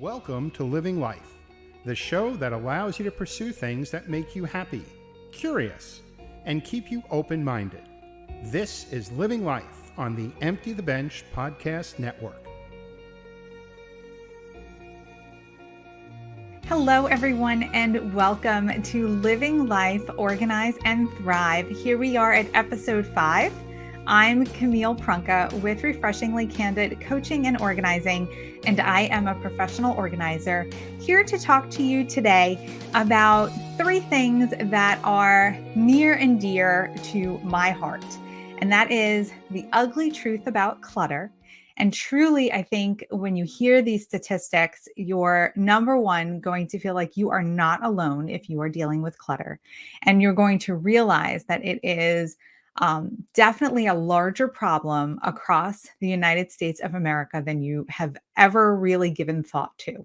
Welcome to Living Life, the show that allows you to pursue things that make you happy, curious, and keep you open-minded. This is Living Life on the Empty the Bench Podcast Network. Hello, everyone, and welcome to Living Life, Organize, and Thrive. Here we are at episode 5. I'm Camille Prunka with Refreshingly Candid Coaching and Organizing, and I am a professional organizer here to talk to you today about 3 things that are near and dear to my heart. And that is the ugly truth about clutter. And truly, I think when you hear these statistics, you're number one going to feel like you are not alone if you are dealing with clutter. And you're going to realize that it is definitely a larger problem across the United States of America than you have ever really given thought to.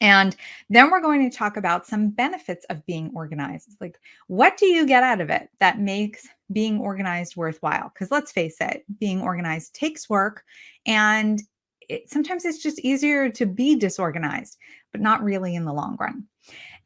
And then we're going to talk about some benefits of being organized. Like, what do you get out of it that makes being organized worthwhile? Because let's face it, being organized takes work, and sometimes it's just easier to be disorganized, but not really in the long run.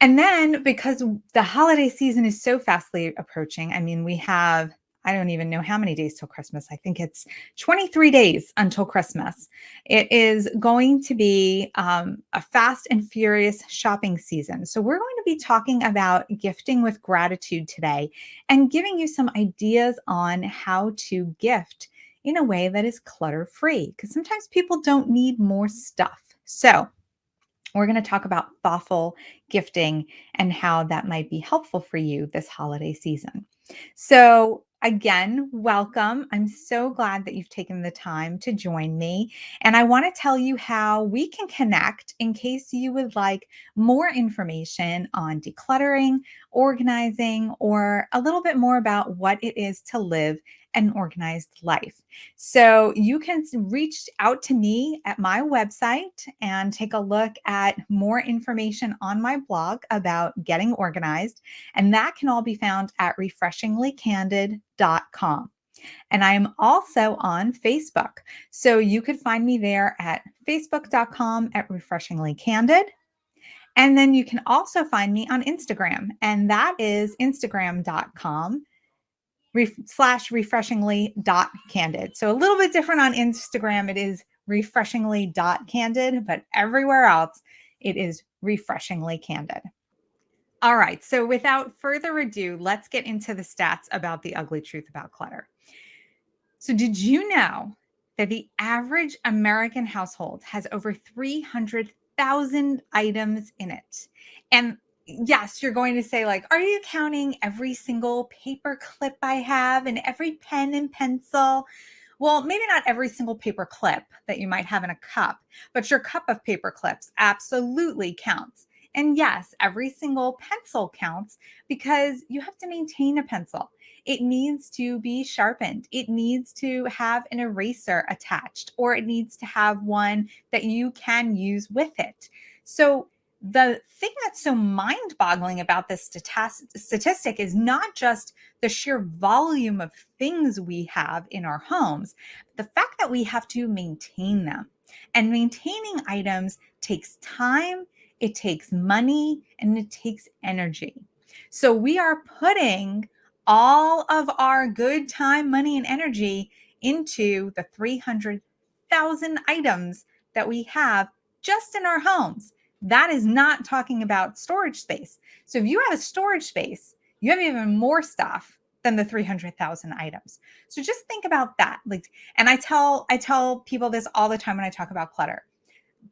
And then because the holiday season is so fastly approaching, I mean, we have, I don't even know how many days till Christmas. I think it's 23 days until Christmas. It is going to be a fast and furious shopping season. So we're going to be talking about gifting with gratitude today and giving you some ideas on how to gift in a way that is clutter-free, because sometimes people don't need more stuff. So we're going to talk about thoughtful gifting and how that might be helpful for you this holiday season. So again, welcome. I'm so glad that you've taken the time to join me. And I want to tell you how we can connect in case you would like more information on decluttering, organizing, or a little bit more about what it is to live an organized life. So you can reach out to me at my website and take a look at more information on my blog about getting organized. And that can all be found at refreshinglycandid.com. And I am also on Facebook. So you could find me there at facebook.com at refreshinglycandid. And then you can also find me on Instagram, and that is instagram.com /refreshingly.candid. So a little bit different on Instagram. It is refreshingly.candid, but everywhere else it is refreshingly candid. All right. So without further ado, let's get into the stats about the ugly truth about clutter. So did you know that the average American household has over 300,000 items in it? And yes, you're going to say, like, are you counting every single paper clip I have and every pen and pencil? Well, maybe not every single paper clip that you might have in a cup, but your cup of paper clips absolutely counts. And yes, every single pencil counts because you have to maintain a pencil. It needs to be sharpened. It needs to have an eraser attached, or it needs to have one that you can use with it. So the thing that's so mind-boggling about this statistic is not just the sheer volume of things we have in our homes, but the fact that we have to maintain them. And maintaining items takes time, it takes money, and it takes energy. So we are putting all of our good time, money, and energy into the 300,000 items that we have just in our homes. That is not talking about storage space. So if you have a storage space, you have even more stuff than the 300,000 items. So just think about that. And I tell people this all the time when I talk about clutter.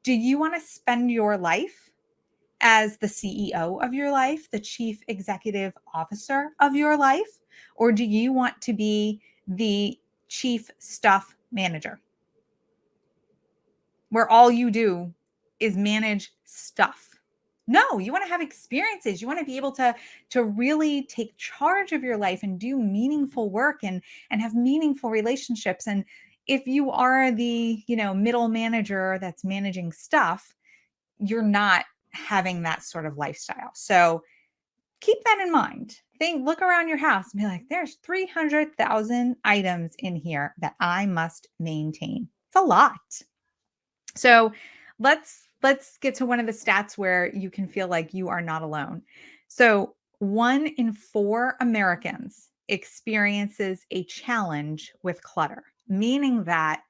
Do you want to spend your life as the CEO of your life, the chief executive officer of your life? Or do you want to be the chief stuff manager, where all you do is manage stuff? No, you want to have experiences. You want to be able to really take charge of your life and do meaningful work and have meaningful relationships. And if you are the, middle manager that's managing stuff, you're not having that sort of lifestyle. So keep that in mind. Look around your house and be like, there's 300,000 items in here that I must maintain. It's a lot. So let's let's get to one of the stats where you can feel like you are not alone. So, 1 in 4 Americans experiences a challenge with clutter, meaning that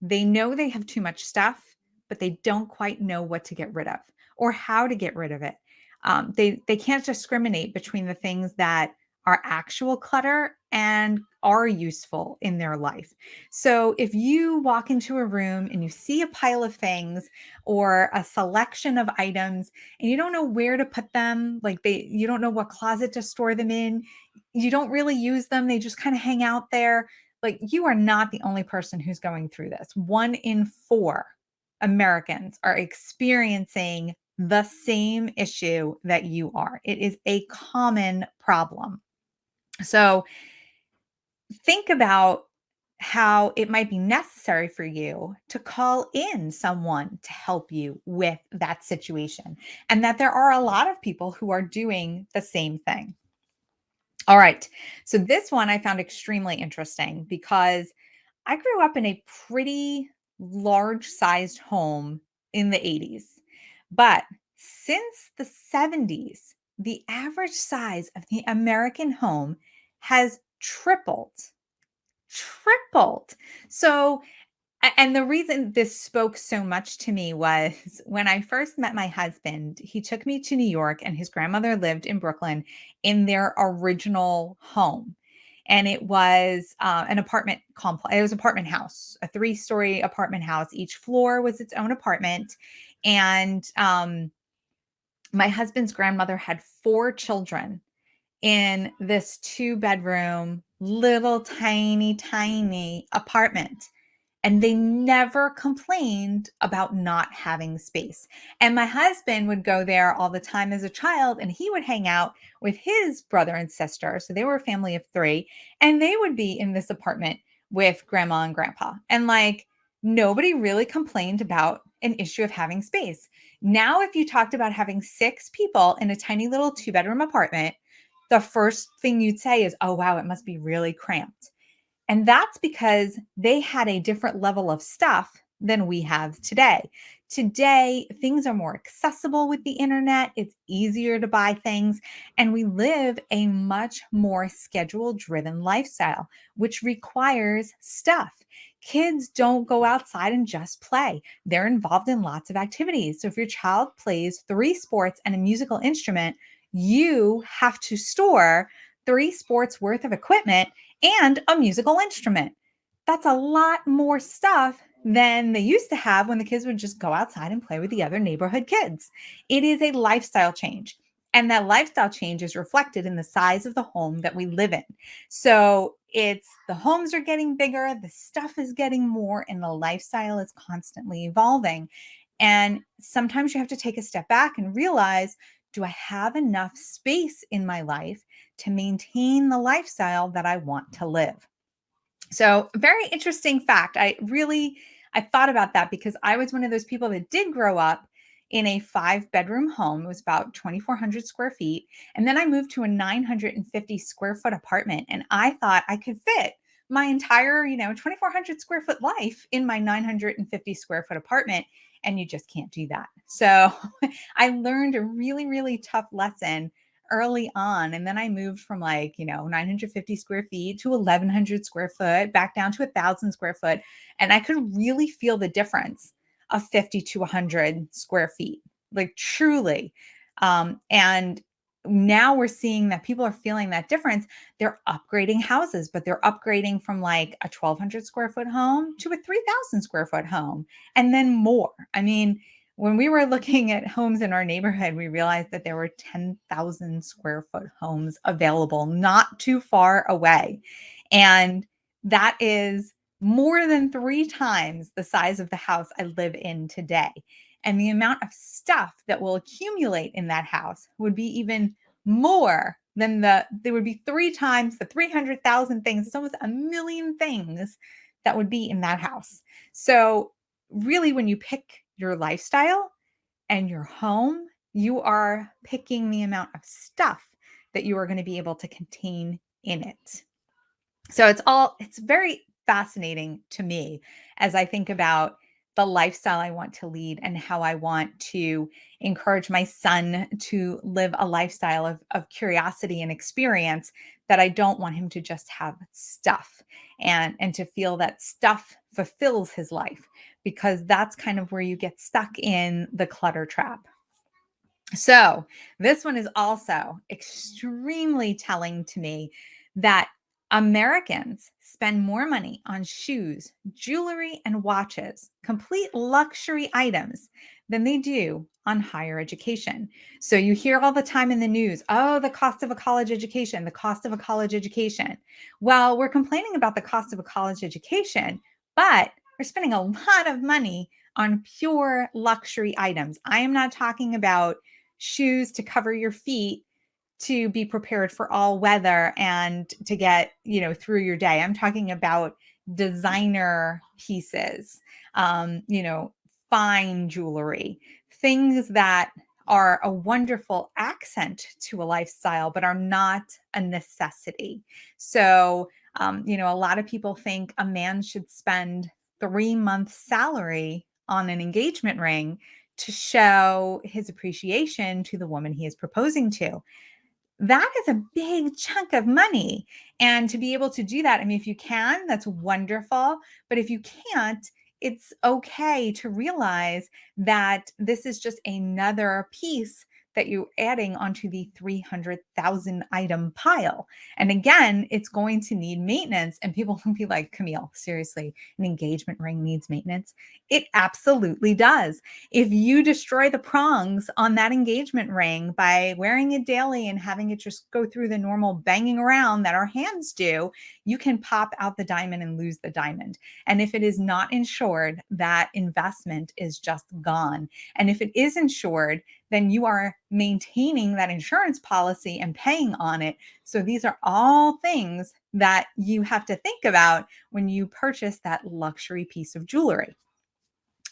they know they have too much stuff, but they don't quite know what to get rid of or how to get rid of it. They can't discriminate between the things that are actual clutter and are useful in their life. So if you walk into a room and you see a pile of things or a selection of items and you don't know where to put them, like you don't know what closet to store them in, you don't really use them, they just kind of hang out there, like, you are not the only person who's going through this. 1 in 4 Americans are experiencing the same issue that you are. It is a common problem. So think about how it might be necessary for you to call in someone to help you with that situation, and that there are a lot of people who are doing the same thing. All right. So this one I found extremely interesting because I grew up in a pretty large sized home in the 80s. But since the 70s, the average size of the American home has tripled. Tripled. So and the reason this spoke so much to me was when I first met my husband, he took me to New York and his grandmother lived in Brooklyn in their original home. And it was an apartment complex. It was an apartment house, a 3-story apartment house. Each floor was its own apartment. And my husband's grandmother had 4 children in this 2-bedroom, little tiny apartment, and they never complained about not having space. And my husband would go there all the time as a child, and he would hang out with his brother and sister. So they were a family of 3, and they would be in this apartment with grandma and grandpa. And like nobody really complained about an issue of having space. Now, if you talked about having 6 people in a tiny little 2-bedroom apartment, the first thing you'd say is, oh, wow, it must be really cramped. And that's because they had a different level of stuff than we have today. Today, things are more accessible with the internet. It's easier to buy things. And we live a much more schedule driven lifestyle, which requires stuff. Kids don't go outside and just play, they're involved in lots of activities. So if your child plays 3 sports and a musical instrument, you have to store 3 sports worth of equipment and a musical instrument. That's a lot more stuff than they used to have when the kids would just go outside and play with the other neighborhood kids. It is a lifestyle change. And that lifestyle change is reflected in the size of the home that we live in. So it's the homes are getting bigger, the stuff is getting more, and the lifestyle is constantly evolving. And sometimes you have to take a step back and realize, do I have enough space in my life to maintain the lifestyle that I want to live? So, very interesting fact. I thought about that because I was one of those people that did grow up in a 5-bedroom home. It was about 2,400 square feet. And then I moved to a 950 square foot apartment. And I thought I could fit my entire, 2,400 square foot life in my 950 square foot apartment. And you just can't do that. So I learned a really, really tough lesson early on. And then I moved from 950 square feet to 1,100 square foot, back down to 1,000 square foot. And I could really feel the difference of 50 to 100 square feet, like truly. And now we're seeing that people are feeling that difference. They're upgrading houses, but they're upgrading from like a 1,200 square foot home to a 3,000 square foot home and then more. I mean, when we were looking at homes in our neighborhood, we realized that there were 10,000 square foot homes available not too far away. And that is more than 3 times the size of the house I live in today. And the amount of stuff that will accumulate in that house would be even more than there would be 3 times the 300,000 things. It's almost a million things that would be in that house. So really, when you pick your lifestyle and your home, you are picking the amount of stuff that you are going to be able to contain in it. So it's very fascinating to me as I think about the lifestyle I want to lead and how I want to encourage my son to live a lifestyle of curiosity and experience, that I don't want him to just have stuff and to feel that stuff fulfills his life, because that's kind of where you get stuck in the clutter trap. So, this one is also extremely telling to me that Americans spend more money on shoes, jewelry, and watches, complete luxury items, than they do on higher education. So, you hear all the time in the news, oh, the cost of a college education, the cost of a college education. Well, we're complaining about the cost of a college education, but we're spending a lot of money on pure luxury items. I am not talking about shoes to cover your feet to be prepared for all weather and to get, through your day. I'm talking about designer pieces, fine jewelry, things that are a wonderful accent to a lifestyle, but are not a necessity. So, a lot of people think a man should spend 3 months' salary on an engagement ring to show his appreciation to the woman he is proposing to. That is a big chunk of money. And to be able to do that, I mean, if you can, that's wonderful. But if you can't, it's okay to realize that this is just another piece that you're adding onto the 300,000 item pile. And again, it's going to need maintenance. And people will be like, Camille, seriously, an engagement ring needs maintenance? It absolutely does. If you destroy the prongs on that engagement ring by wearing it daily and having it just go through the normal banging around that our hands do, you can pop out the diamond and lose the diamond. And if it is not insured, that investment is just gone. And if it is insured, then you are maintaining that insurance policy and paying on it. So these are all things that you have to think about when you purchase that luxury piece of jewelry.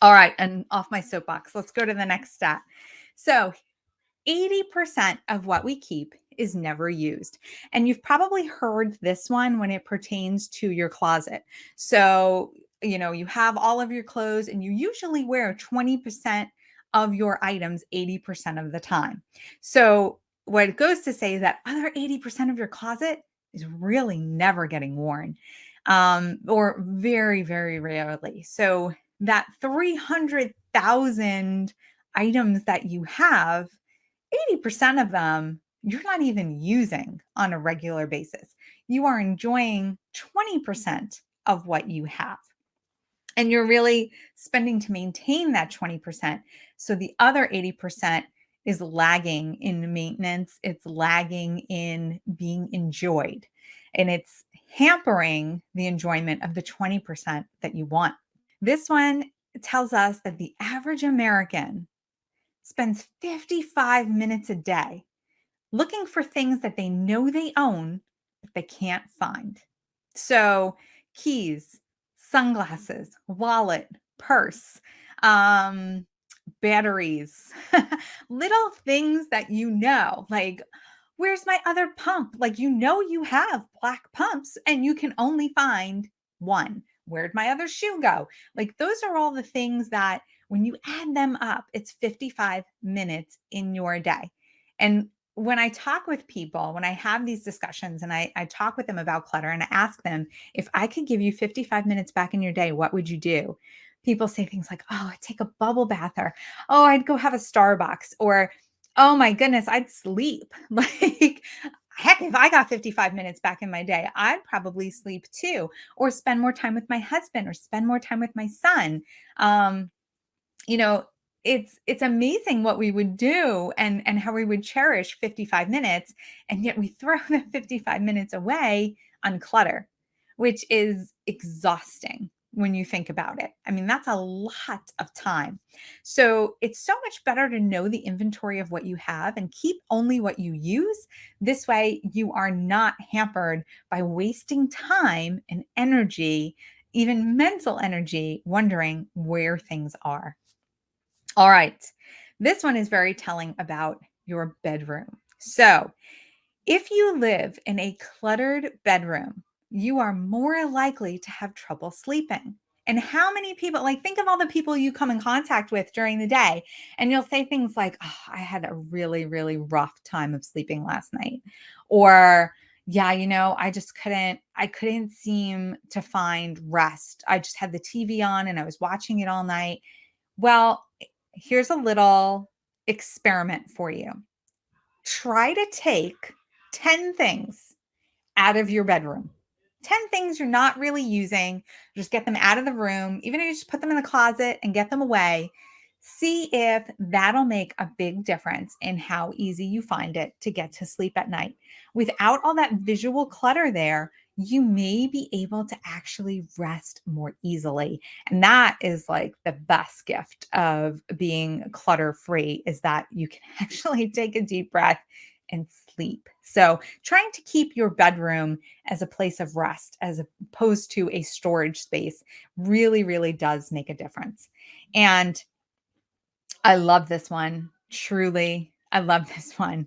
All right, and off my soapbox, let's go to the next stat. So 80% of what we keep is never used. And you've probably heard this one when it pertains to your closet. So, you have all of your clothes and you usually wear 20% of your items 80% of the time. So, what it goes to say is that other 80% of your closet is really never getting worn, or very, very rarely. So, that 300,000 items that you have, 80% of them you're not even using on a regular basis. You are enjoying 20% of what you have. And you're really spending to maintain that 20%. So the other 80% is lagging in maintenance, it's lagging in being enjoyed, and it's hampering the enjoyment of the 20% that you want. This one tells us that the average American spends 55 minutes a day looking for things that they know they own, but they can't find. So, keys, sunglasses, wallet, purse, um, batteries, little things that like, where's my other pump? Like, you have black pumps and you can only find one. Where'd my other shoe go? Like, those are all the things that when you add them up, it's 55 minutes in your day. And when I talk with people, when I have these discussions and I talk with them about clutter and I ask them, if I could give you 55 minutes back in your day, what would you do? People say things like, oh, I'd take a bubble bath, or, oh, I'd go have a Starbucks, or, oh my goodness, I'd sleep. Like, heck, if I got 55 minutes back in my day, I'd probably sleep too, or spend more time with my husband, or spend more time with my son. Um, you know, it's amazing what we would do and how we would cherish 55 minutes, and yet we throw the 55 minutes away on clutter, which is exhausting when you think about it. I mean, that's a lot of time. So it's so much better to know the inventory of what you have and keep only what you use. This way, you are not hampered by wasting time and energy, even mental energy, wondering where things are. All right. This one is very telling about your bedroom. So, if you live in a cluttered bedroom, you are more likely to have trouble sleeping. And how many people, like, think of all the people you come in contact with during the day, and you'll say things like, oh, I had a really, really rough time of sleeping last night. Or, yeah, I couldn't seem to find rest. I just had the TV on and I was watching it all night. Well, here's a little experiment for you. Try to take 10 things out of your bedroom. 10 things you're not really using. Just get them out of the room. Even if you just put them in the closet and get them away, see if that'll make a big difference in how easy you find it to get to sleep at night. Without all that visual clutter there, you may be able to actually rest more easily. And that is like the best gift of being clutter free, is that you can actually take a deep breath and sleep. So, trying to keep your bedroom as a place of rest as opposed to a storage space really, really does make a difference. And I love this one. Truly, I love this one.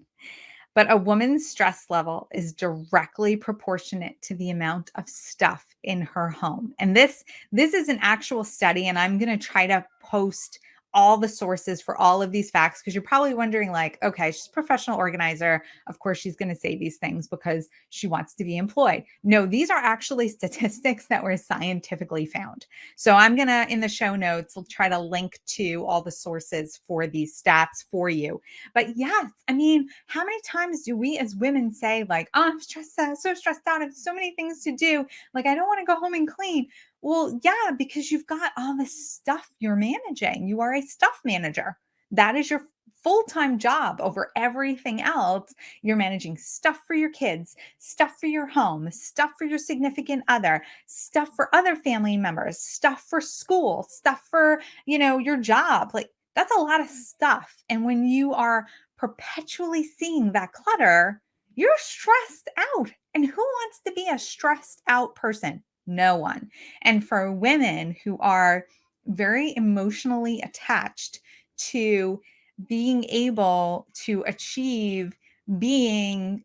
But a woman's stress level is directly proportionate to the amount of stuff in her home. And this is an actual study, and I'm going to try to post all the sources for all of these facts, because you're probably wondering, like, okay, she's a professional organizer, of course she's going to say these things because she wants to be employed. No, these are actually statistics that were scientifically found. So I'm going to, in the show notes, try to link to all the sources for these stats for you. But yes, I mean, how many times do we as women say, like, oh, I'm stressed out, so stressed out, I have so many things to do, like, I don't want to go home and clean? Well, yeah, because you've got all this stuff you're managing. You are a stuff manager. That is your full-time job over everything else. You're managing stuff for your kids, stuff for your home, stuff for your significant other, stuff for other family members, stuff for school, stuff for, your job. Like, that's a lot of stuff. And when you are perpetually seeing that clutter, you're stressed out. And who wants to be a stressed out person? No one. And for women who are very emotionally attached to being able to achieve being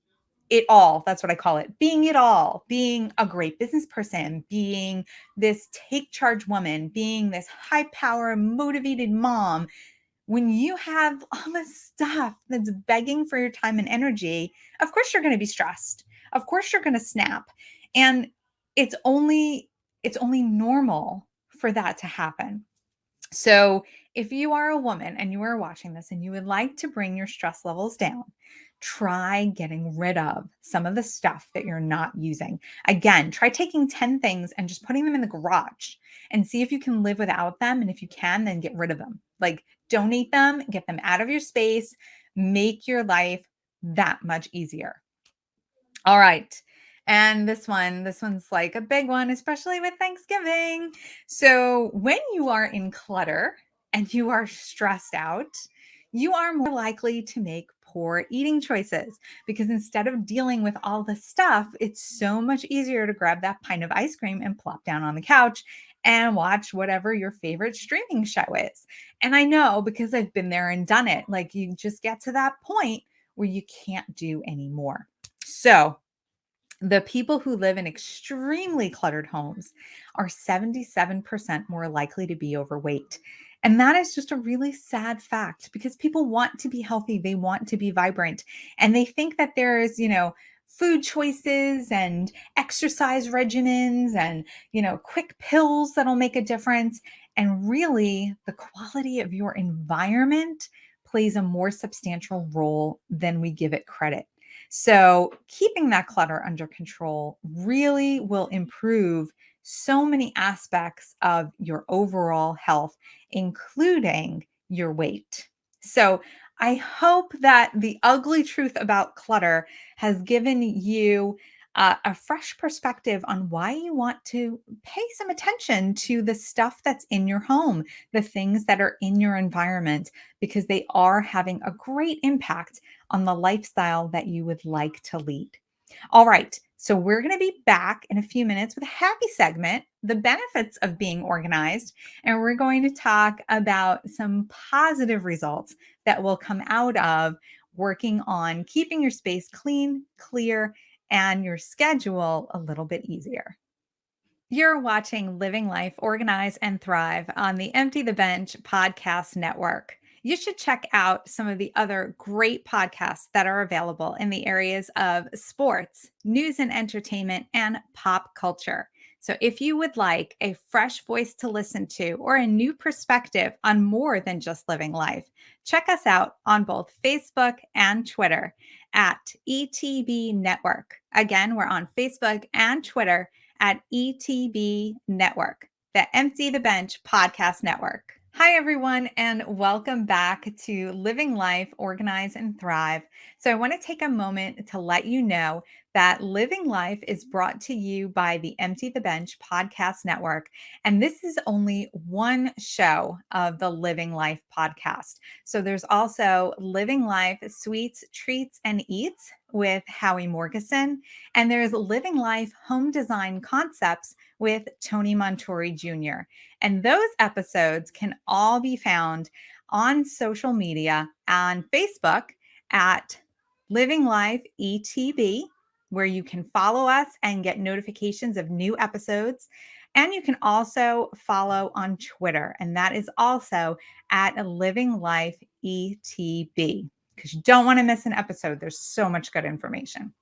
it all, that's what I call it, being it all, being a great business person, being this take charge woman, being this high power, motivated mom, when you have all this stuff that's begging for your time and energy, of course you're going to be stressed. Of course you're going to snap. And it's only it's only normal for that to happen. So, if you are a woman and you are watching this and you would like to bring your stress levels down, try getting rid of some of the stuff that you're not using. Again, try taking 10 things and just putting them in the garage and see if you can live without them. And if you can, then get rid of them. Like, donate them, get them out of your space, make your life that much easier. All right. And this one's like a big one, especially with Thanksgiving. So, when you are in clutter and you are stressed out, you are more likely to make poor eating choices, because instead of dealing with all the stuff, it's so much easier to grab that pint of ice cream and plop down on the couch and watch whatever your favorite streaming show is. And I know, because I've been there and done it. Like, you just get to that point where you can't do anymore. So, the people who live in extremely cluttered homes are 77% more likely to be overweight. And that is just a really sad fact, because people want to be healthy, they want to be vibrant, and they think that there's, food choices and exercise regimens and, quick pills that'll make a difference. And really, the quality of your environment plays a more substantial role than we give it credit. So, keeping that clutter under control really will improve so many aspects of your overall health, including your weight. So, I hope that the ugly truth about clutter has given you a fresh perspective on why you want to pay some attention to the stuff that's in your home, the things that are in your environment, because they are having a great impact on the lifestyle that you would like to lead. All right. So we're going to be back in a few minutes with a happy segment, the benefits of being organized. And we're going to talk about some positive results that will come out of working on keeping your space clean, clear, and your schedule a little bit easier. You're watching Living Life, Organize, and Thrive on the Empty the Bench podcast network. You should check out some of the other great podcasts that are available in the areas of sports, news and entertainment, and pop culture. So, if you would like a fresh voice to listen to or a new perspective on more than just living life, check us out on both Facebook and Twitter at ETB Network. Again, we're on Facebook and Twitter at ETB Network, the Empty the Bench podcast network. Hi, everyone, and welcome back to Living Life, Organize, and Thrive. So, I want to take a moment to let you know that Living Life is brought to you by the Empty the Bench podcast network. And this is only one show of the Living Life podcast. So, there's also Living Life Sweets, Treats, and Eats with Howie Morgeson. And there's Living Life Home Design Concepts with Tony Montori Jr. And those episodes can all be found on social media on Facebook at Living Life ETB, where you can follow us and get notifications of new episodes. And you can also follow on Twitter, and that is also at Living Life ETB, because you don't want to miss an episode. There's so much good information.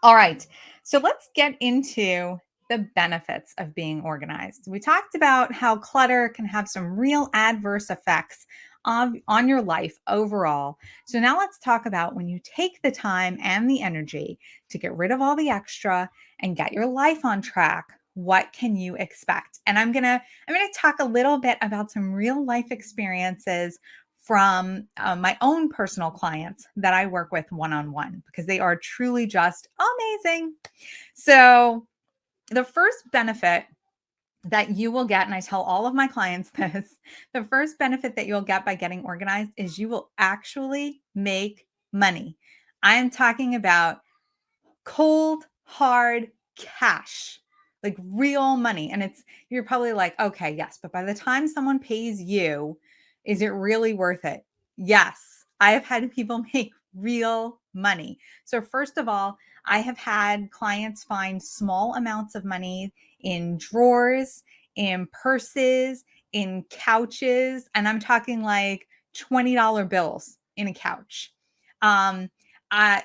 All right, so let's get into the benefits of being organized. We talked about how clutter can have some real adverse effects on your life overall. So now let's talk about when you take the time and the energy to get rid of all the extra and get your life on track. What can you expect? And I'm gonna talk a little bit about some real life experiences from my own personal clients that I work with one-on-one, because they are truly just amazing. So the first benefit that you will get, and I tell all of my clients this, the first benefit that you'll get by getting organized is you will actually make money. I am talking about cold, hard cash, like real money. And you're probably like, okay, yes, but by the time someone pays you, is it really worth it? Yes, I have had people make real money. So, first of all, I have had clients find small amounts of money in drawers, in purses, in couches, and I'm talking like $20 bills in a couch.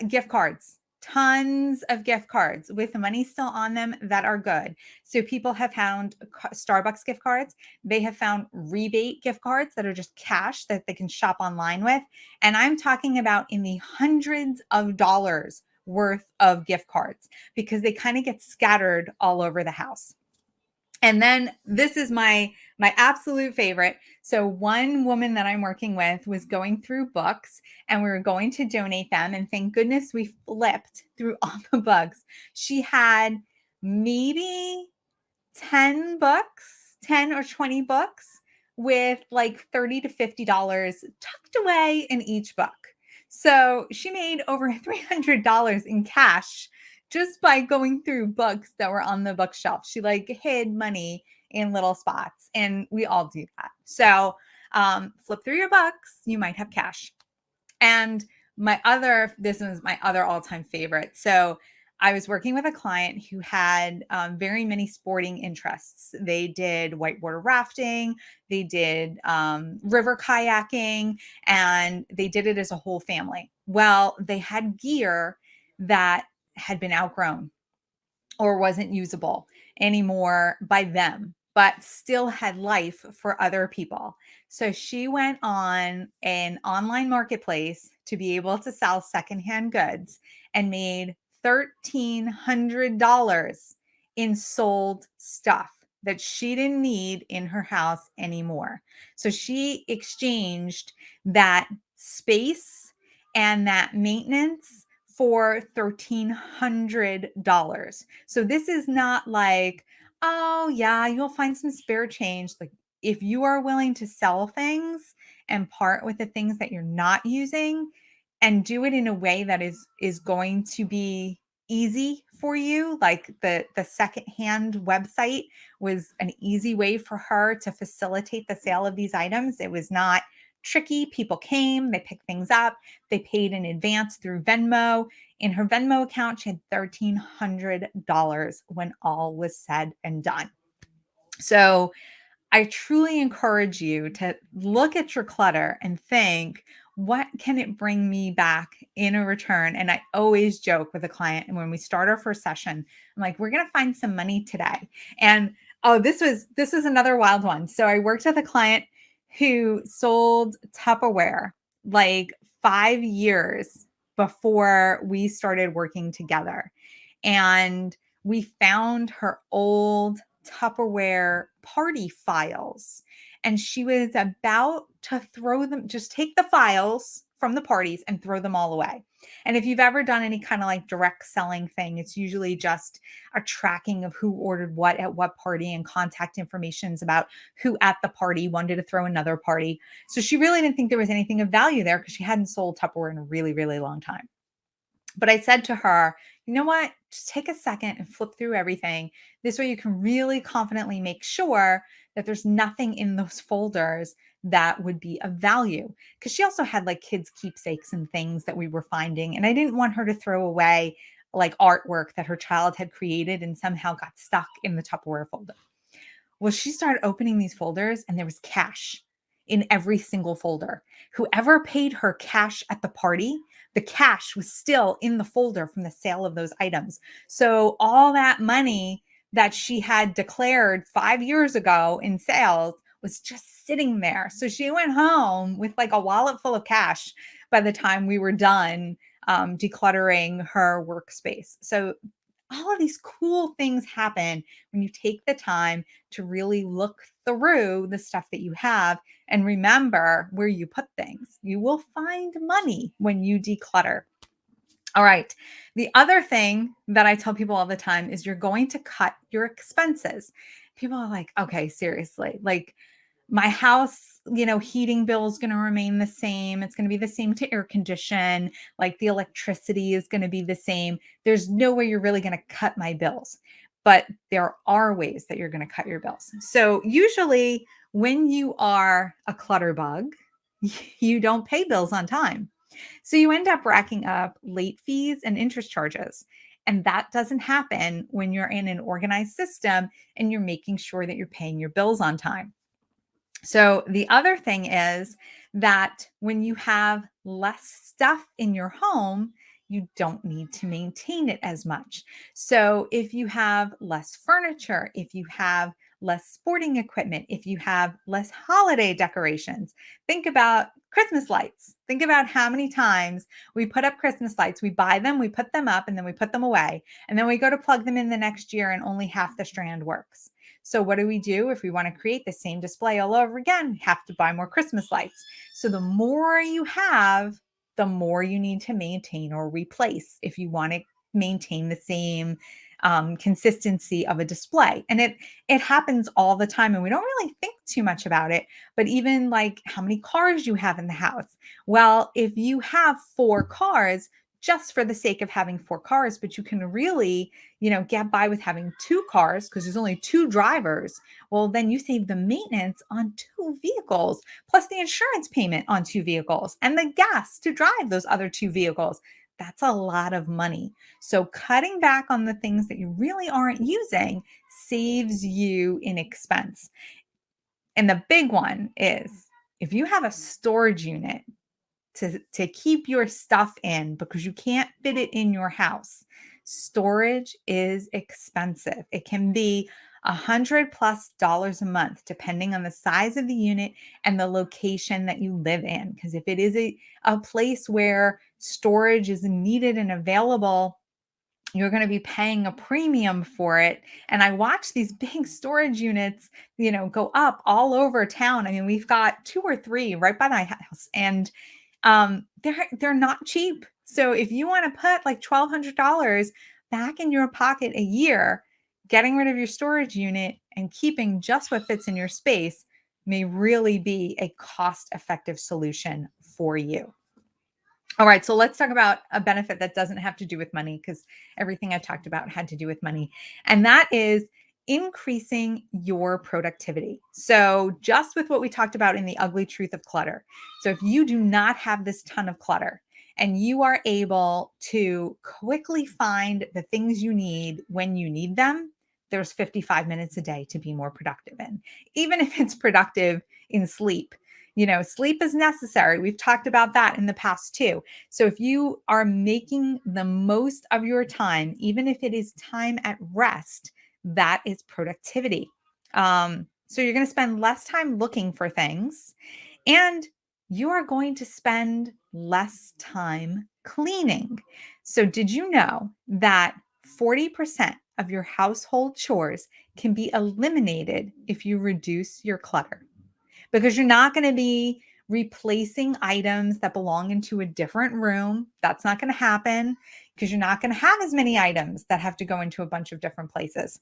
Gift cards, tons of gift cards with money still on them that are good. So people have found Starbucks gift cards. They have found rebate gift cards that are just cash that they can shop online with. And I'm talking about in the hundreds of dollars worth of gift cards, because they kind of get scattered all over the house. And then this is my absolute favorite. So one woman that I'm working with was going through books, and we were going to donate them. And thank goodness we flipped through all the books. She had maybe 10 books, 10 or 20 books with like $30 to $50 tucked away in each book. So she made over $300 in cash just by going through books that were on the bookshelf. She like hid money in little spots, and we all do that. So flip through your books, you might have cash. And this was my other all-time favorite. So I was working with a client who had very many sporting interests. They did whitewater rafting, they did river kayaking, and they did it as a whole family. Well, they had gear that had been outgrown or wasn't usable anymore by them, but still had life for other people. So she went on an online marketplace to be able to sell secondhand goods and made $1,300 in sold stuff that she didn't need in her house anymore. So she exchanged that space and that maintenance for $1,300. So this is not like, oh yeah, you'll find some spare change. Like, if you are willing to sell things and part with the things that you're not using, and do it in a way that is going to be easy for you, like the secondhand website was an easy way for her to facilitate the sale of these items. It was not tricky. People came, they picked things up, they paid in advance through Venmo. In her Venmo account, she had $1,300 when all was said and done. So I truly encourage you to look at your clutter and think, what can it bring me back in a return? And I always joke with a client, and when we start our first session, I'm like, we're going to find some money today. And oh, this was another wild one. So I worked with a client who sold Tupperware like 5 years before we started working together. And we found her old Tupperware party files. And she was about to throw them, just take the files from the parties and throw them all away. And if you've ever done any kind of like direct selling thing, it's usually just a tracking of who ordered what at what party and contact informations about who at the party wanted to throw another party. So she really didn't think there was anything of value there because she hadn't sold Tupperware in a really, really long time. But I said to her, you know what? Just take a second and flip through everything. This way you can really confidently make sure that there's nothing in those folders that would be of value. Because she also had like kids' keepsakes and things that we were finding. And I didn't want her to throw away like artwork that her child had created and somehow got stuck in the Tupperware folder. Well, she started opening these folders and there was cash in every single folder. Whoever paid her cash at the party, the cash was still in the folder from the sale of those items. So all that money that she had declared 5 years ago in sales was just sitting there. So she went home with like a wallet full of cash by the time we were done decluttering her workspace. So all of these cool things happen when you take the time to really look through the stuff that you have and remember where you put things. You will find money when you declutter. All right. The other thing that I tell people all the time is you're going to cut your expenses. People are like, okay, seriously, like my house, heating bill is going to remain the same. It's going to be the same to air condition. Like the electricity is going to be the same. There's no way you're really going to cut my bills, but there are ways that you're going to cut your bills. So usually when you are a clutter bug, you don't pay bills on time. So you end up racking up late fees and interest charges. And that doesn't happen when you're in an organized system and you're making sure that you're paying your bills on time. So the other thing is that when you have less stuff in your home, you don't need to maintain it as much. So if you have less furniture, if you have less sporting equipment, if you have less holiday decorations, think about Christmas lights. Think about how many times we put up Christmas lights. We buy them, we put them up, and then we put them away. And then we go to plug them in the next year and only half the strand works. So what do we do if we want to create the same display all over again? We have to buy more Christmas lights. So the more you have, the more you need to maintain or replace if you want to maintain the same consistency of a display. And it happens all the time and we don't really think too much about it, but even like how many cars you have in the house. Well, if you have 4 cars, just for the sake of having 4 cars, but you can really, get by with having 2 cars because there's only 2 drivers. Well, then you save the maintenance on 2 vehicles, plus the insurance payment on 2 vehicles and the gas to drive those other 2 vehicles. That's a lot of money. So cutting back on the things that you really aren't using saves you in expense. And the big one is if you have a storage unit to keep your stuff in because you can't fit it in your house. Storage is expensive. It can be $100+ a month, depending on the size of the unit and the location that you live in. Because if it is a place where storage is needed and available, you're going to be paying a premium for it. And I watch these big storage units, go up all over town. I mean, we've got 2 or 3 right by my house, and they're not cheap. So if you want to put like $1,200 back in your pocket a year, getting rid of your storage unit and keeping just what fits in your space may really be a cost-effective solution for you. All right, so let's talk about a benefit that doesn't have to do with money because everything I talked about had to do with money. And that is increasing your productivity. So just with what we talked about in the ugly truth of clutter. So if you do not have this ton of clutter and you are able to quickly find the things you need when you need them, there's 55 minutes a day to be more productive in, even if it's productive in sleep. Sleep is necessary. We've talked about that in the past too. So if you are making the most of your time, even if it is time at rest, that is productivity. So you're going to spend less time looking for things, and you are going to spend less time cleaning. So did you know that 40% of your household chores can be eliminated if you reduce your clutter? Because you're not going to be replacing items that belong into a different room. That's not going to happen because you're not going to have as many items that have to go into a bunch of different places.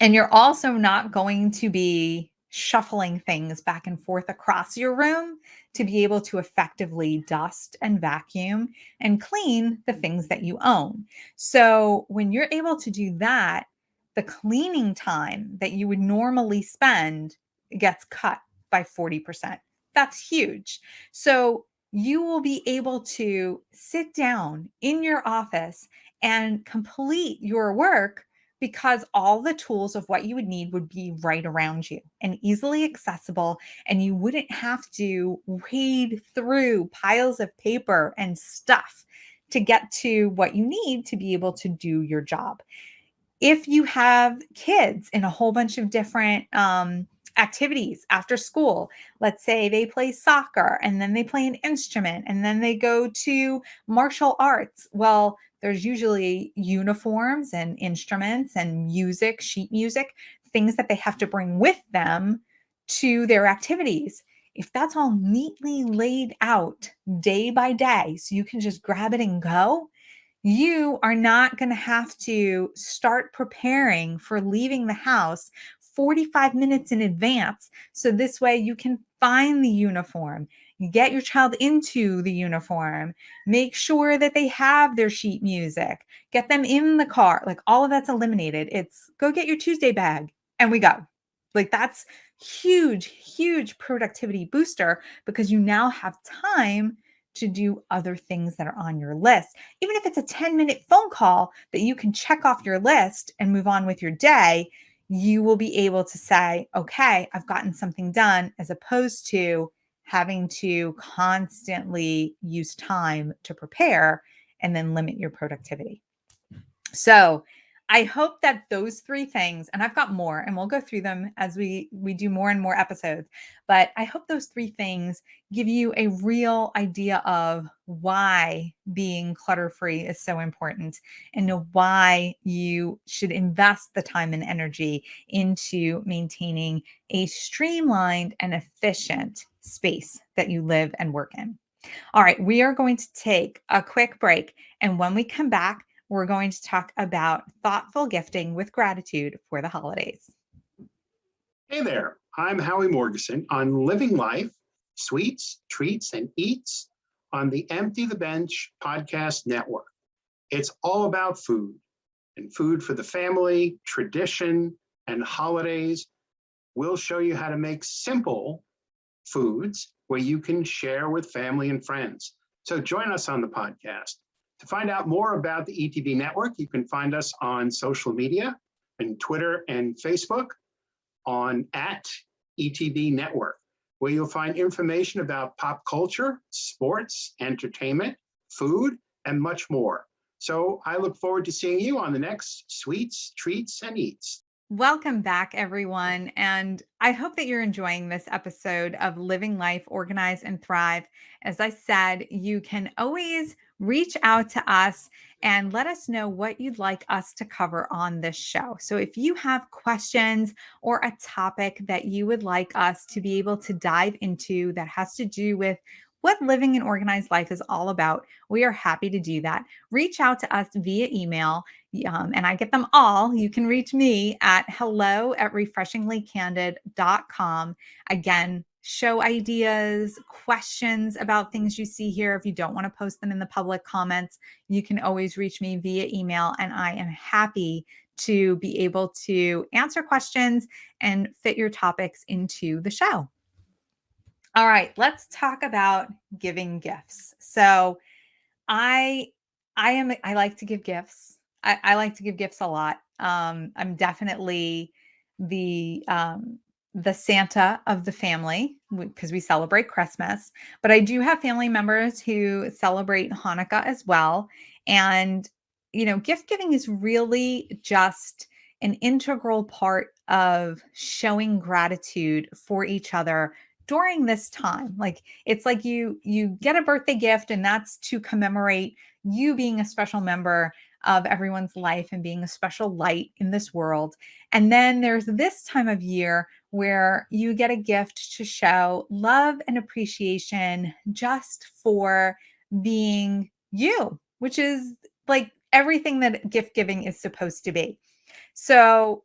And you're also not going to be shuffling things back and forth across your room to be able to effectively dust and vacuum and clean the things that you own. So when you're able to do that, the cleaning time that you would normally spend gets cut by 40%. That's huge. So you will be able to sit down in your office and complete your work because all the tools of what you would need would be right around you and easily accessible. And you wouldn't have to wade through piles of paper and stuff to get to what you need to be able to do your job. If you have kids in a whole bunch of different activities after school, let's say they play soccer and then they play an instrument and then they go to martial arts. Well, there's usually uniforms and instruments and music, sheet music, things that they have to bring with them to their activities. If that's all neatly laid out day by day, so you can just grab it and go, you are not going to have to start preparing for leaving the house 45 minutes in advance. So this way you can find the uniform, you get your child into the uniform, make sure that they have their sheet music, get them in the car. Like all of that's eliminated. It's go get your Tuesday bag and we go. Like that's huge, huge productivity booster because you now have time to do other things that are on your list. Even if it's a 10-minute phone call that you can check off your list and move on with your day, you will be able to say, okay, I've gotten something done, as opposed to having to constantly use time to prepare and then limit your productivity. So I hope that those three things, and I've got more, and we'll go through them as we do more and more episodes, but I hope those three things give you a real idea of why being clutter-free is so important and why you should invest the time and energy into maintaining a streamlined and efficient space that you live and work in. All right, we are going to take a quick break, and when we come back, we're going to talk about thoughtful gifting with gratitude for the holidays. Hey there, I'm Howie Morgeson on Living Life, Sweets, Treats, and Eats on the Empty the Bench podcast network. It's all about food, and food for the family, tradition, and holidays. We'll show you how to make simple foods where you can share with family and friends. So join us on the podcast. To find out more about the ETB network, you can find us on social media, and Twitter and Facebook on @ETB Network, where you'll find information about pop culture, sports, entertainment, food, and much more. So I look forward to seeing you on the next Sweets, Treats, and Eats. Welcome back, everyone. And I hope that you're enjoying this episode of Living Life, Organize, and Thrive. As I said, you can always reach out to us and let us know what you'd like us to cover on this show. So if you have questions or a topic that you would like us to be able to dive into that has to do with what living an organized life is all about, we are happy to do that. Reach out to us via email. And I get them all. You can reach me at hello@refreshinglykandid.com. Again, show ideas, questions about things you see here. If you don't want to post them in the public comments, you can always reach me via email, and I am happy to be able to answer questions and fit your topics into the show. All right, let's talk about giving gifts. So I I like to give gifts. I like to give gifts a lot. I'm definitely the the Santa of the family because we celebrate Christmas, but I do have family members who celebrate Hanukkah as well. And gift giving is really just an integral part of showing gratitude for each other during this time. Like it's like you get a birthday gift and that's to commemorate you being a special member of everyone's life and being a special light in this world. And then there's this time of year where you get a gift to show love and appreciation just for being you, which is like everything that gift giving is supposed to be. So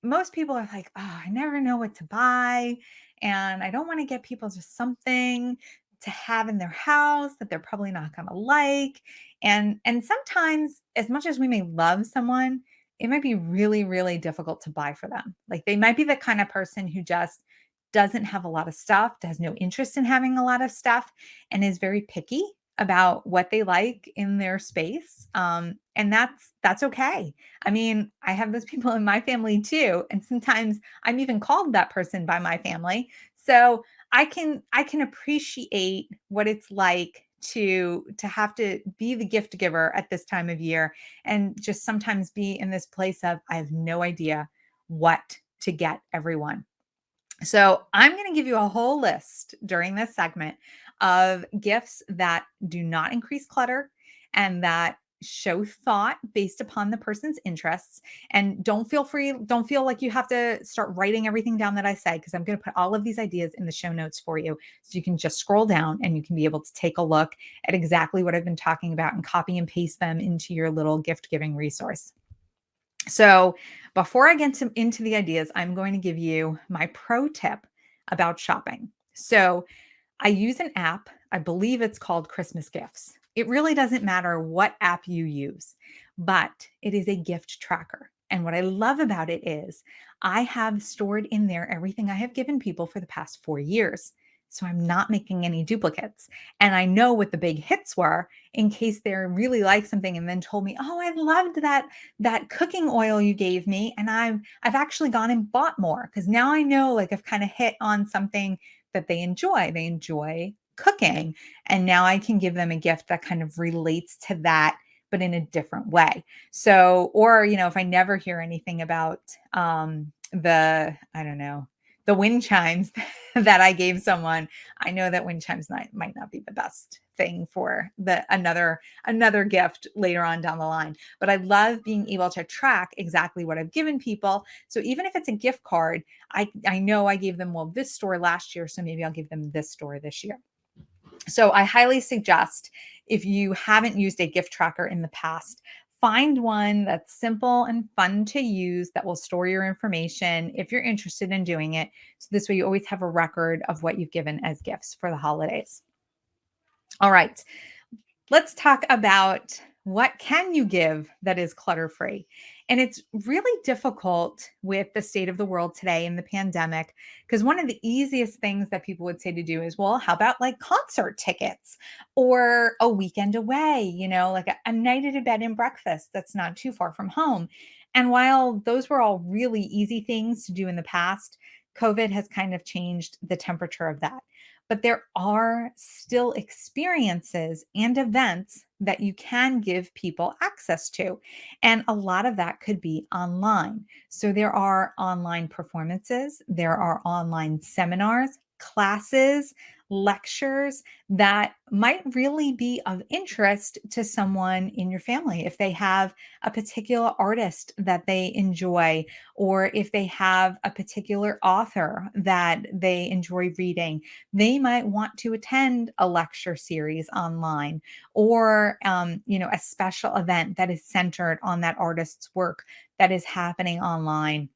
most people are like, oh, I never know what to buy. And I don't want to get people just something to have in their house that they're probably not going to like. And sometimes, as much as we may love someone, it might be really, really difficult to buy for them. Like they might be the kind of person who just doesn't have a lot of stuff, has no interest in having a lot of stuff, and is very picky about what they like in their space. And that's okay. I mean, I have those people in my family too, and sometimes I'm even called that person by my family. So I can appreciate what it's like to have to be the gift giver at this time of year and just sometimes be in this place of I have no idea what to get everyone. So, I'm going to give you a whole list during this segment of gifts that do not increase clutter and that show thought based upon the person's interests. And don't feel like you have to start writing everything down that I say, because I'm going to put all of these ideas in the show notes for you. So you can just scroll down and you can be able to take a look at exactly what I've been talking about and copy and paste them into your little gift giving resource. So, before I get into the ideas, I'm going to give you my pro tip about shopping. So, I use an app. I believe it's called Christmas Gifts. It really doesn't matter what app you use, but it is a gift tracker. And what I love about it is I have stored in there everything I have given people for the past 4 years. So I'm not making any duplicates. And I know what the big hits were in case they really like something and then told me, "Oh, I loved that cooking oil you gave me, and I've actually gone and bought more because now I know like I've kind of hit on something that they enjoy. They enjoy cooking, and now I can give them a gift that kind of relates to that, but in a different way." So, or if I never hear anything about the I don't know the wind chimes that I gave someone, I know that wind chimes might not be the best thing for the another gift later on down the line. But I love being able to track exactly what I've given people. So even if it's a gift card, I know I gave them this store last year, so maybe I'll give them this store this year. So I highly suggest, if you haven't used a gift tracker in the past, find one that's simple and fun to use that will store your information if you're interested in doing it. So this way you always have a record of what you've given as gifts for the holidays. All right. Let's talk about what can you give that is clutter-free. And it's really difficult with the state of the world today in the pandemic, because one of the easiest things that people would say to do is, well, how about like concert tickets or a weekend away, like a night at a bed and breakfast that's not too far from home. And while those were all really easy things to do in the past, COVID has kind of changed the temperature of that. But there are still experiences and events that you can give people access to. And a lot of that could be online. So there are online performances, there are online seminars, classes, lectures that might really be of interest to someone in your family. If they have a particular artist that they enjoy, or if they have a particular author that they enjoy reading, they might want to attend a lecture series online, or a special event that is centered on that artist's work that is happening online.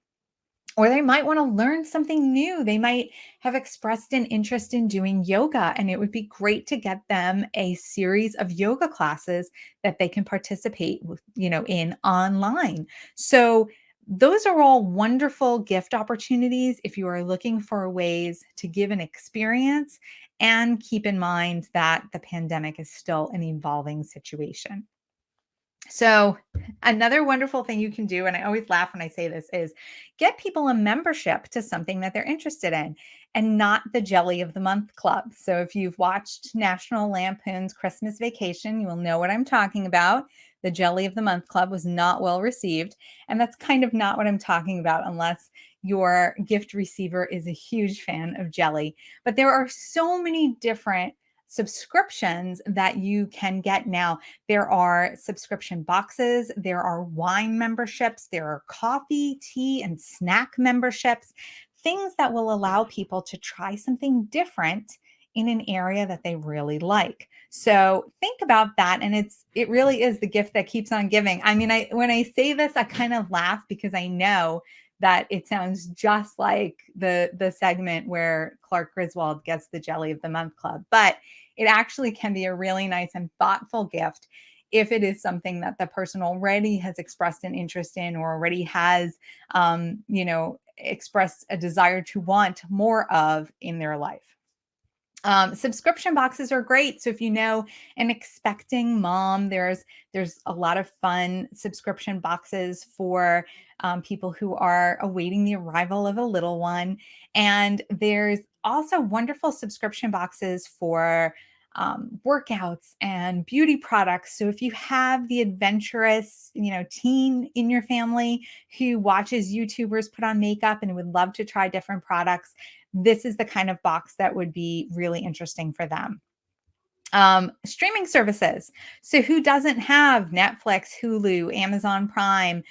Or they might want to learn something new. They might have expressed an interest in doing yoga, and it would be great to get them a series of yoga classes that they can participate with, in online. So those are all wonderful gift opportunities if you are looking for ways to give an experience and keep in mind that the pandemic is still an evolving situation. So, another wonderful thing you can do, and I always laugh when I say this, is get people a membership to something that they're interested in and not the Jelly of the Month Club. So, if you've watched National Lampoon's Christmas Vacation, you will know what I'm talking about. The Jelly of the Month Club was not well received. And that's kind of not what I'm talking about unless your gift receiver is a huge fan of jelly. But there are so many different subscriptions that you can get now. There are subscription boxes, there are wine memberships, there are coffee, tea, and snack memberships, things that will allow people to try something different in an area that they really like. So think about that, and it really is the gift that keeps on giving. I mean, I when I say this, I kind of laugh because I know that it sounds just like the segment where Clark Griswold gets the Jelly of the Month Club, but it actually can be a really nice and thoughtful gift if it is something that the person already has expressed an interest in or already has, expressed a desire to want more of in their life. Subscription boxes are great. So if you know an expecting mom, there's a lot of fun subscription boxes for people who are awaiting the arrival of a little one. And there's also wonderful subscription boxes for workouts and beauty products. So if you have the adventurous, teen in your family who watches YouTubers put on makeup and would love to try different products, this is the kind of box that would be really interesting for them. Streaming services. So who doesn't have Netflix, Hulu, Amazon Prime?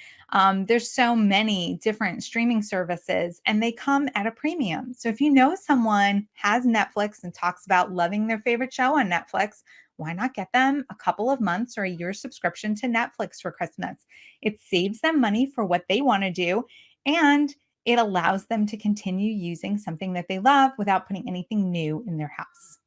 There's so many different streaming services and they come at a premium. So if you know someone has Netflix and talks about loving their favorite show on Netflix, why not get them a couple of months or a year subscription to Netflix for Christmas? It saves them money for what they want to do, and it allows them to continue using something that they love without putting anything new in their house.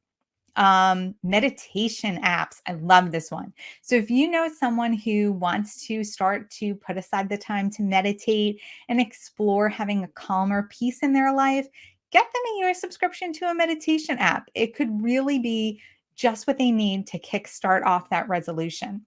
Meditation apps. I love this one. So if you know someone who wants to start to put aside the time to meditate and explore having a calmer peace in their life, get them a year subscription to a meditation app. It could really be just what they need to kickstart off that resolution.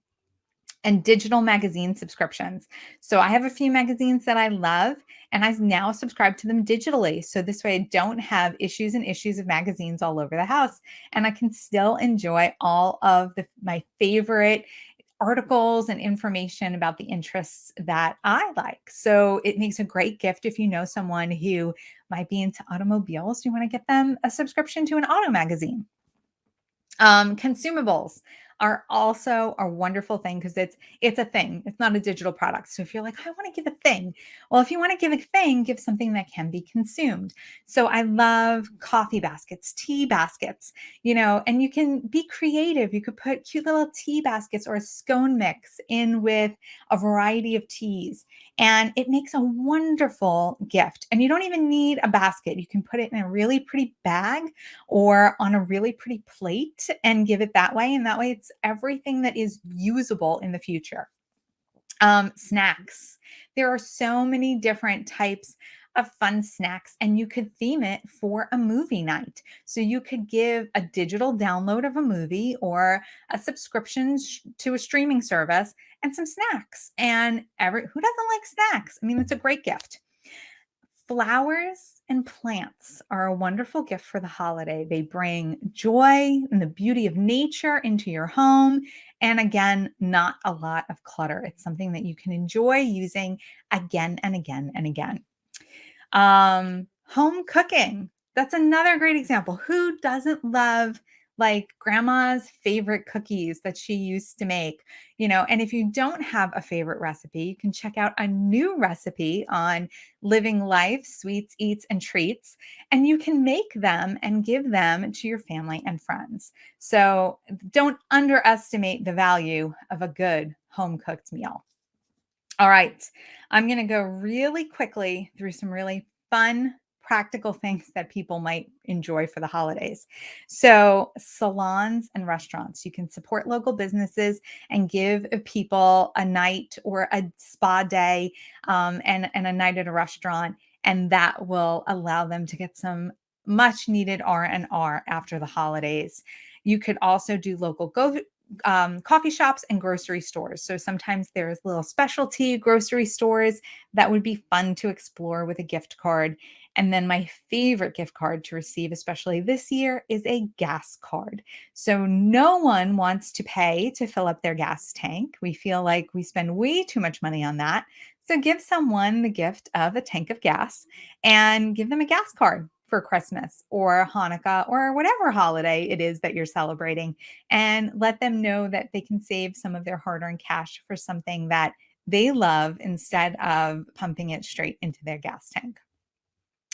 And digital magazine subscriptions. So I have a few magazines that I love, and I now subscribe to them digitally. So this way I don't have issues and issues of magazines all over the house, and I can still enjoy all of my favorite articles and information about the interests that I like. So it makes a great gift if you know someone who might be into automobiles. You want to get them a subscription to an auto magazine. Consumables are also a wonderful thing because it's a thing. It's not a digital product. So if you're like, I want to give a thing, well, if you want to give a thing, give something that can be consumed. So I love coffee baskets, tea baskets, and you can be creative. You could put cute little tea baskets or a scone mix in with a variety of teas, and it makes a wonderful gift. And you don't even need a basket. You can put it in a really pretty bag or on a really pretty plate and give it that way. And that way it's everything that is usable in the future. Snacks. There are so many different types of fun snacks, and you could theme it for a movie night. So you could give a digital download of a movie or a subscription to a streaming service and some snacks. And who doesn't like snacks? I mean, it's a great gift. Flowers and plants are a wonderful gift for the holiday. They bring joy and the beauty of nature into your home. And again, not a lot of clutter. It's something that you can enjoy using again and again and again. Home cooking. That's another great example. Who doesn't love like grandma's favorite cookies that she used to make? And if you don't have a favorite recipe, you can check out a new recipe on Living Life, Sweets, Eats, and Treats, and you can make them and give them to your family and friends. So don't underestimate the value of a good home cooked meal. All right. I'm going to go really quickly through some really fun, practical things that people might enjoy for the holidays. So, salons and restaurants, you can support local businesses and give people a night or a spa day and a night at a restaurant. And that will allow them to get some much needed R&R after the holidays. You could also do local coffee shops and grocery stores. So sometimes there's little specialty grocery stores that would be fun to explore with a gift card. And then my favorite gift card to receive, especially this year, is a gas card. So no one wants to pay to fill up their gas tank. We feel like we spend way too much money on that. So give someone the gift of a tank of gas and give them a gas card for Christmas or Hanukkah or whatever holiday it is that you're celebrating, and let them know that they can save some of their hard-earned cash for something that they love instead of pumping it straight into their gas tank.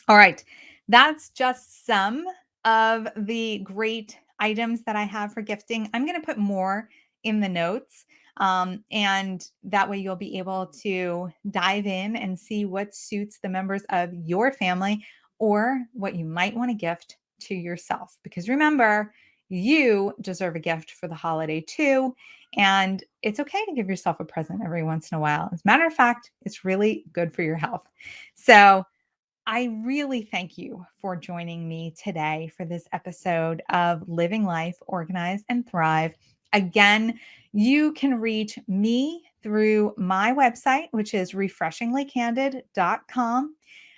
All right, that's just some of the great items that I have for gifting. I'm going to put more in the notes, and that way you'll be able to dive in and see what suits the members of your family or what you might want to gift to yourself. Because remember, you deserve a gift for the holiday too. And it's okay to give yourself a present every once in a while. As a matter of fact, it's really good for your health. So, I really thank you for joining me today for this episode of Living Life, Organize, and Thrive. Again, you can reach me through my website, which is refreshinglykcandid.com.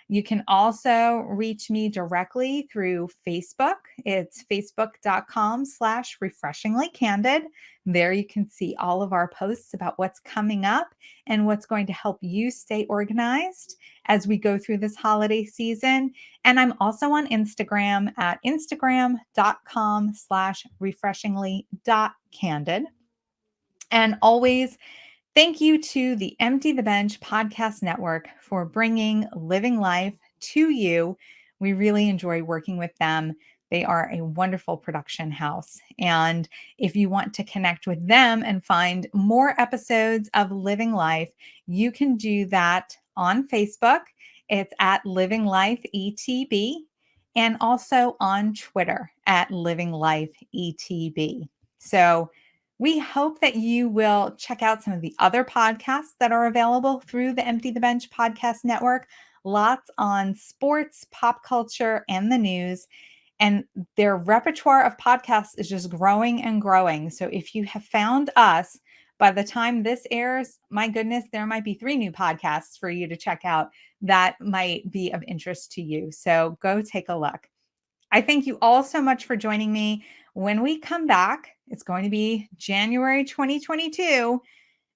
You can also reach me directly through Facebook. It's facebook.com/refreshinglykcandid. There you can see all of our posts about what's coming up and what's going to help you stay organized as we go through this holiday season. And I'm also on Instagram at instagram.com/refreshingly.candid. And always thank you to the Empty the Bench Podcast Network for bringing Living Life to you. We really enjoy working with them. They are a wonderful production house. And if you want to connect with them and find more episodes of Living Life, you can do that on Facebook. It's at Living Life ETB, and also on Twitter at Living Life ETB. So we hope that you will check out some of the other podcasts that are available through the Empty the Bench Podcast Network. Lots on sports, pop culture, and the news. And their repertoire of podcasts is just growing and growing. So if you have found us, by the time this airs, my goodness, there might be 3 new podcasts for you to check out that might be of interest to you. So go take a look. I thank you all so much for joining me. When we come back, it's going to be January 2022.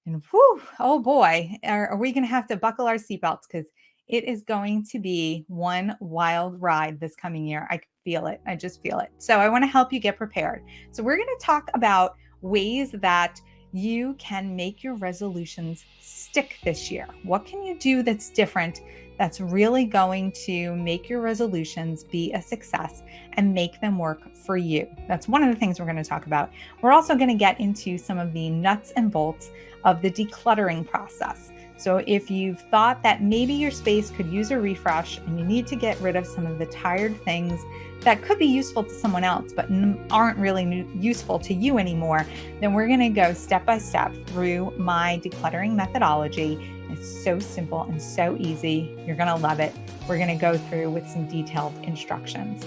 And whew, oh boy, are we going to have to buckle our seatbelts, because it is going to be one wild ride this coming year. I feel it. I just feel it. So I want to help you get prepared. So we're going to talk about ways that you can make your resolutions stick this year. What can you do that's different, that's really going to make your resolutions be a success and make them work for you? That's one of the things we're going to talk about. We're also going to get into some of the nuts and bolts of the decluttering process. So if you've thought that maybe your space could use a refresh and you need to get rid of some of the tired things that could be useful to someone else but aren't really useful to you anymore, then we're going to go step by step through my decluttering methodology. It's so simple and so easy. You're going to love it. We're going to go through with some detailed instructions.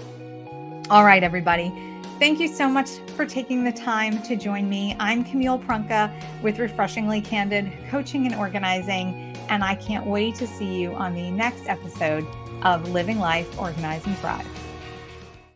All right, everybody. Thank you so much for taking the time to join me. I'm Camille Prunka with Refreshingly Candid Coaching and Organizing, and I can't wait to see you on the next episode of Living Life, Organize, and Thrive.